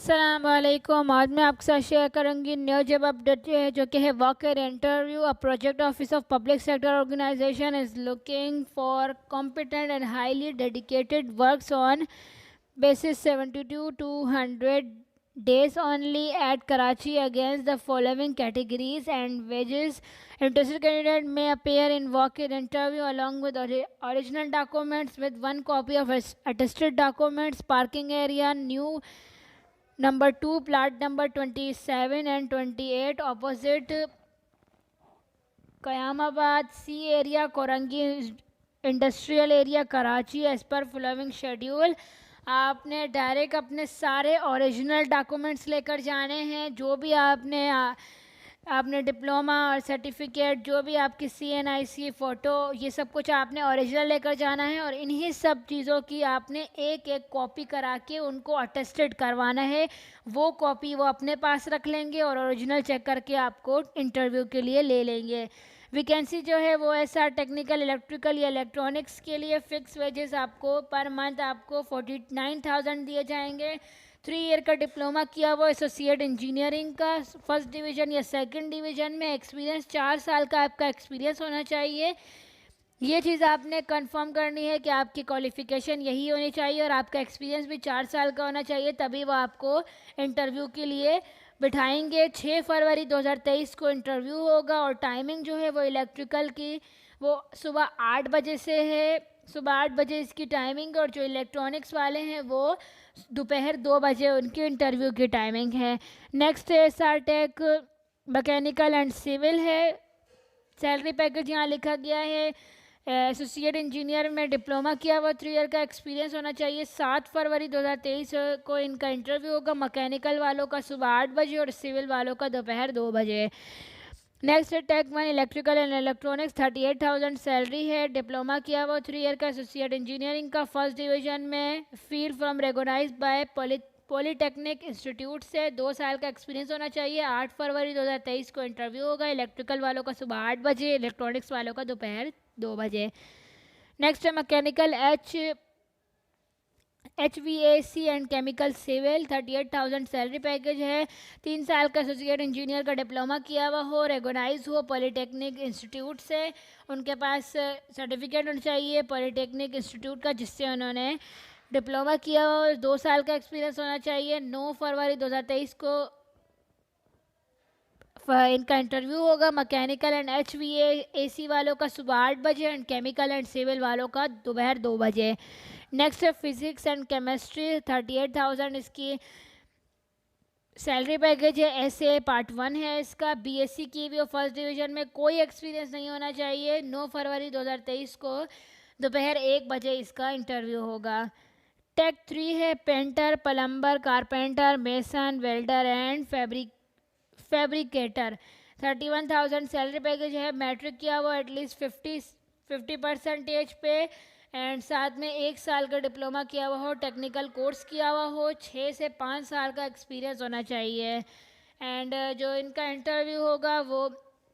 अस्सलामुअलैकुम। आज मैं आपके साथ शेयर करूंगी न्यू जॉब अपडेट जो कि है worker interview. A project office of public sector organisation is looking for competent and highly dedicated works on basis 72 to 100 days only at Karachi against the following categories and wages. Interested candidate may appear in walk-in interview along with original documents with one copy of attested documents. Parking area new number 2, plot number 27 and 28 opposite Qayamabad C area, Korangi industrial area Karachi as per following schedule. आपने direct अपने सारे original documents लेकर जाने हैं। जो भी आपने diploma और सर्टिफिकेट, जो भी आपकी CNIC फ़ोटो, ये सब कुछ आपने ओरिजिनल लेकर जाना है और इन्हीं सब चीज़ों की आपने एक एक कॉपी करा के उनको अटेस्टेड करवाना है। वो कॉपी वो अपने पास रख लेंगे और ओरिजिनल चेक करके आपको इंटरव्यू के लिए ले लेंगे। वैकेंसी जो है वो ऐसा टेक्निकल, इलेक्ट्रिकल या इलेक्ट्रॉनिक्स के लिए फ़िक्स वेजेस आपको पर मंथ आपको 49,000 दिए जाएंगे। 3 ईयर का डिप्लोमा किया हुआ एसोसिएट इंजीनियरिंग का फर्स्ट डिवीज़न या सेकंड डिवीज़न में, एक्सपीरियंस 4 साल का आपका एक्सपीरियंस होना चाहिए। ये चीज़ आपने कंफर्म करनी है कि आपकी क्वालिफ़िकेशन यही होनी चाहिए और आपका एक्सपीरियंस भी 4 साल का होना चाहिए, तभी वो आपको इंटरव्यू के लिए बिठाएंगे। 6 फरवरी 2023 को इंटरव्यू होगा और टाइमिंग जो है वो इलेक्ट्रिकल की वो सुबह 8 बजे से है, सुबह 8 बजे इसकी टाइमिंग। और जो इलेक्ट्रॉनिक्स वाले हैं वो दोपहर 2 बजे उनकी इंटरव्यू की टाइमिंग है। नेक्स्ट है SRTech मैकेनिकल एंड सिविल है। सैलरी पैकेज यहाँ लिखा गया है, एसोसिएट इंजीनियर में डिप्लोमा किया हुआ 3 ईयर का एक्सपीरियंस होना चाहिए। 7 फरवरी 2023 को इनका इंटरव्यू होगा। मैकेनिकल वालों का सुबह 8 बजे और सिविल वालों का दोपहर 2 बजे। नेक्स्ट है tech 1 electrical and electronics, 38,000 salary है। डिप्लोमा किया हुआ 3 ईयर का एसोसिएट इंजीनियरिंग का फर्स्ट डिवीजन में, field from recognise by polytechnic institute से 2 साल का एक्सपीरियंस होना चाहिए। 8 फरवरी 2023 को इंटरव्यू होगा। इलेक्ट्रिकल वालों का सुबह 8 बजे, इलेक्ट्रॉनिक्स वालों का दोपहर 2 बजे। नेक्स्ट है mechanical HVAC and chemical civil, 38,000 salary package है। 3 साल का एसोसिएट इंजीनियर का डिप्लोमा किया हुआ हो, रेगोनाइज हो पॉलीटेक्निक इंस्टीट्यूट से, उनके पास सर्टिफिकेट होना चाहिए पॉलीटेक्निक इंस्टीट्यूट का जिससे उन्होंने डिप्लोमा किया हो। 2 साल का एक्सपीरियंस होना चाहिए। 9 फरवरी 2023 को इनका इंटरव्यू होगा। मैकेनिकल एंड HVAC वालों का सुबह 8 बजे एंड केमिकल एंड सिविल वालों का दोपहर 2 बजे। नेक्स्ट है फिजिक्स एंड केमिस्ट्री, 38,000 इसकी सैलरी पैकेज है। SA पार्ट 1 है इसका। BSc की भी और फर्स्ट डिवीज़न में, कोई एक्सपीरियंस नहीं होना चाहिए। 9 फरवरी 2023 को दोपहर 1 बजे इसका इंटरव्यू होगा। टेक 3 है painter, plumber, carpenter, mason, welder and fabricator, 31,000 salary package है। मैट्रिक किया हुआ एटलीस्ट 50% पे एंड साथ में 1 साल का डिप्लोमा किया हुआ हो, टेक्निकल कोर्स किया हुआ हो, 6 से 5 साल का एक्सपीरियंस होना चाहिए। एंड जो इनका इंटरव्यू होगा वो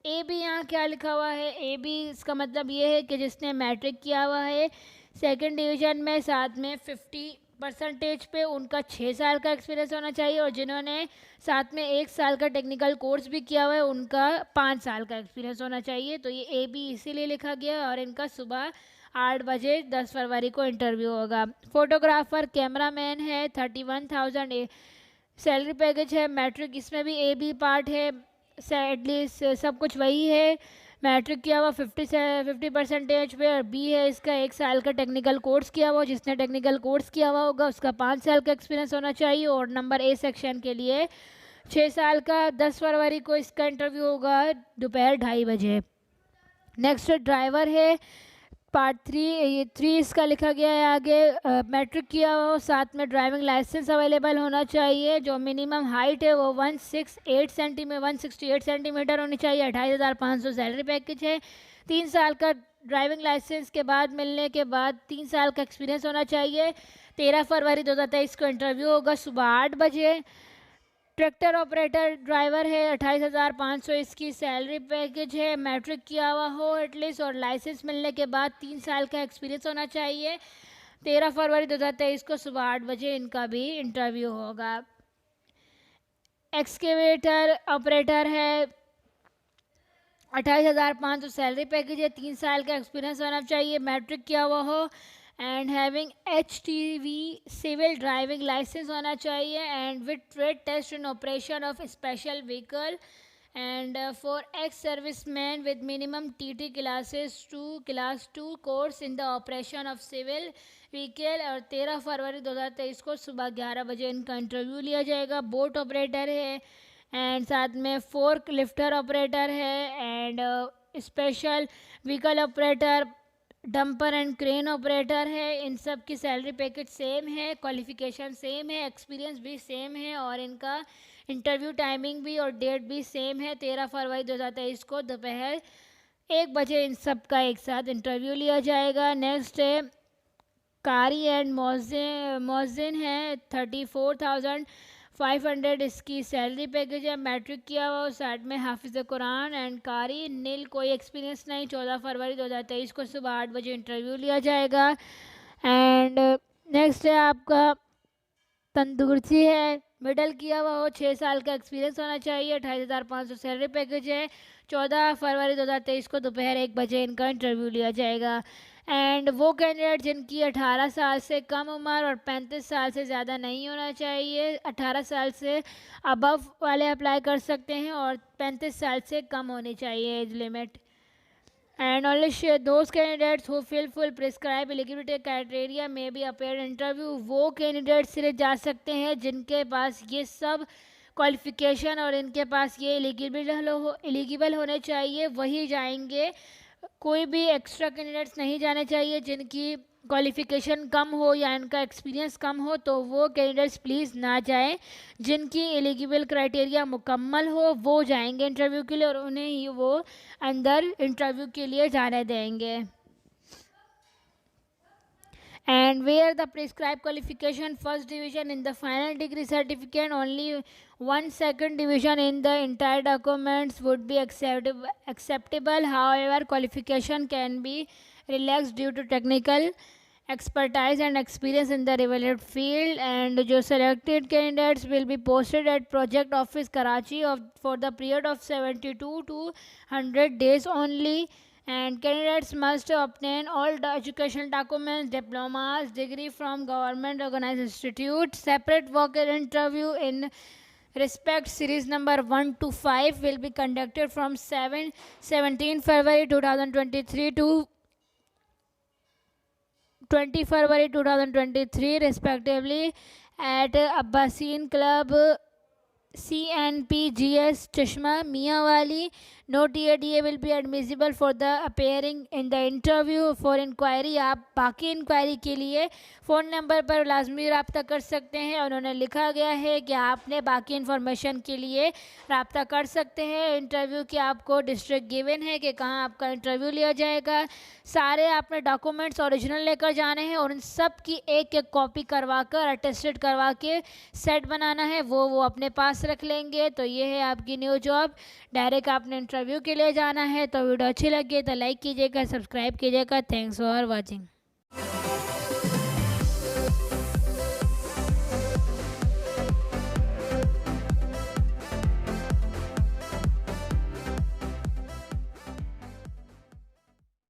AB, यहाँ क्या लिखा हुआ है AB, इसका मतलब ये है कि जिसने मैट्रिक किया हुआ है सेकंड डिवीज़न में, साथ में 50% पे उनका 6 साल का एक्सपीरियंस होना चाहिए और जिन्होंने साथ में 1 साल का टेक्निकल कोर्स भी किया हुआ है उनका 5 साल का एक्सपीरियंस होना चाहिए। तो ये AB इसीलिए लिखा गया और इनका सुबह 8 बजे 10 फरवरी को इंटरव्यू होगा। फोटोग्राफर, कैमरामैन है, 31,000 सैलरी पैकेज है। मैट्रिक इसमें भी AB पार्ट है, एटलीस्ट सब कुछ वही है। मैट्रिक किया हुआ 50% पे और B है इसका 1 साल का टेक्निकल कोर्स किया हुआ। जिसने टेक्निकल कोर्स किया हुआ होगा उसका 5 साल का एक्सपीरियंस होना चाहिए। और नंबर A सेक्शन के लिए 6 साल का। 10 फरवरी को इसका इंटरव्यू होगा दोपहर 2:30 बजे। नेक्स्ट ड्राइवर है पार्ट 3, ये 3 इसका लिखा गया है आगे। मैट्रिक किया हो, साथ में ड्राइविंग लाइसेंस अवेलेबल होना चाहिए। जो मिनिमम हाइट है वो 168 सेंटीमीटर होनी चाहिए। 28,500 सैलरी पैकेज है। 3 साल का ड्राइविंग लाइसेंस के बाद मिलने के बाद 3 साल का एक्सपीरियंस होना चाहिए। 13 फरवरी 2023 को इंटरव्यू होगा सुबह 8 बजे। ट्रैक्टर ऑपरेटर ड्राइवर है, 28,500 इसकी सैलरी पैकेज है। मैट्रिक किया हुआ हो एटलीस्ट और लाइसेंस मिलने के बाद 3 साल का एक्सपीरियंस होना चाहिए। 13 फरवरी 2023 को सुबह 8 बजे इनका भी इंटरव्यू होगा। एक्सकेवेटर ऑपरेटर है, 28,500 सैलरी पैकेज है, 3 साल का एक्सपीरियंस होना चाहिए, मैट्रिक किया हुआ हो and having HTV civil driving licence होना चाहिए and with trade test in operation of special vehicle and for ex serviceman with minimum TT class 2 course in the operation of civil vehicle. और 13 फरवरी 2023 को सुबह 11 बजे इनका इंटरव्यू लिया जाएगा। Boat operator है एंड साथ में फोर्क लिफ्टर ऑपरेटर है and special vehicle operator, dumper and crane operator है। इन सब की सैलरी पैकेज सेम है, क्वालिफिकेशन सेम है, एक्सपीरियंस भी सेम है और इनका इंटरव्यू टाइमिंग भी और डेट भी सेम है। 13 फरवरी 2023 को दोपहर 1 बजे इन सब का एक साथ इंटरव्यू लिया जाएगा। नेक्स्ट है कारी एंड मोजिन है, 34,500 इसकी सैलरी पैकेज है, मैट्रिक किया हुआ, साथ में हाफिज़ कुरान एंड कारी नील, कोई एक्सपीरियंस नहीं। 14 फरवरी 2023 को सुबह 8 बजे इंटरव्यू लिया जाएगा। एंड नेक्स्ट है आपका तंदूरची है, मिडल किया हुआ हो, 6 साल का एक्सपीरियंस होना चाहिए, 28,500 सैलरी पैकेज है। 14 फरवरी 2023 को दोपहर 1 बजे इनका इंटरव्यू लिया जाएगा। एंड वो कैंडिडेट जिनकी 18 साल से कम उम्र और 35 साल से ज़्यादा नहीं होना चाहिए, 18 साल से अबव वाले अप्लाई कर सकते हैं और 35 साल से कम होनी चाहिए age limit. And only those candidates who fulfill prescribed eligibility criteria may be appeared interview। वो कैंडिडेट सिर्फ जा सकते हैं जिनके पास ये सब क्वालिफिकेशन और इनके पास ये एलिजिबल होने चाहिए, वही जाएंगे। कोई भी एक्स्ट्रा कैंडिडेट्स नहीं जाने चाहिए जिनकी क्वालिफ़िकेशन कम हो या इनका एक्सपीरियंस कम हो, तो वो कैंडिडेट्स प्लीज़ ना जाएं। जिनकी एलिजिबल क्राइटेरिया मुकम्मल हो वो जाएंगे इंटरव्यू के लिए और उन्हें ही वो अंदर इंटरव्यू के लिए जाने देंगे। And where the prescribed qualification first division in the final degree certificate, only 1 second division in the entire documents would be acceptable. However, qualification can be relaxed due to technical expertise and experience in the relevant field. And the selected candidates will be posted at Project Office Karachi for the period of 72 to 100 days only. And candidates must obtain all the educational documents, diplomas, degree from government organized institute. Separate walk-in interview in respect series number 1 to 5 will be conducted from 17 February 2023 to 20 February 2023 respectively at Abbasin Club, CNPGS Chashma Miawali. No TADA will be admissible for the appearing in the interview. For inquiry, आप बाकी inquiry के लिए phone number पर लाजमी रब्ता कर सकते हैं। उन्होंने लिखा गया है कि आपने बाकी इन्फॉर्मेशन के लिए रब्ता कर सकते हैं। इंटरव्यू की आपको डिस्ट्रिक्ट गिवन है कि कहाँ आपका इंटरव्यू लिया जाएगा। सारे आपने डॉक्यूमेंट्स ओरिजिनल लेकर जाने हैं और उन सब की एक एक कॉपी करवा कर अटेस्टेड करवा के सेट बनाना है, वो अपने पास रख लेंगे। तो ये है आपकी न्यू जॉब। डायरेक्ट आपने इंटरव्यू के लिए जाना है। तो वीडियो अच्छी लगी तो लाइक कीजिएगा, सब्सक्राइब कीजिएगा। Thanks for watching.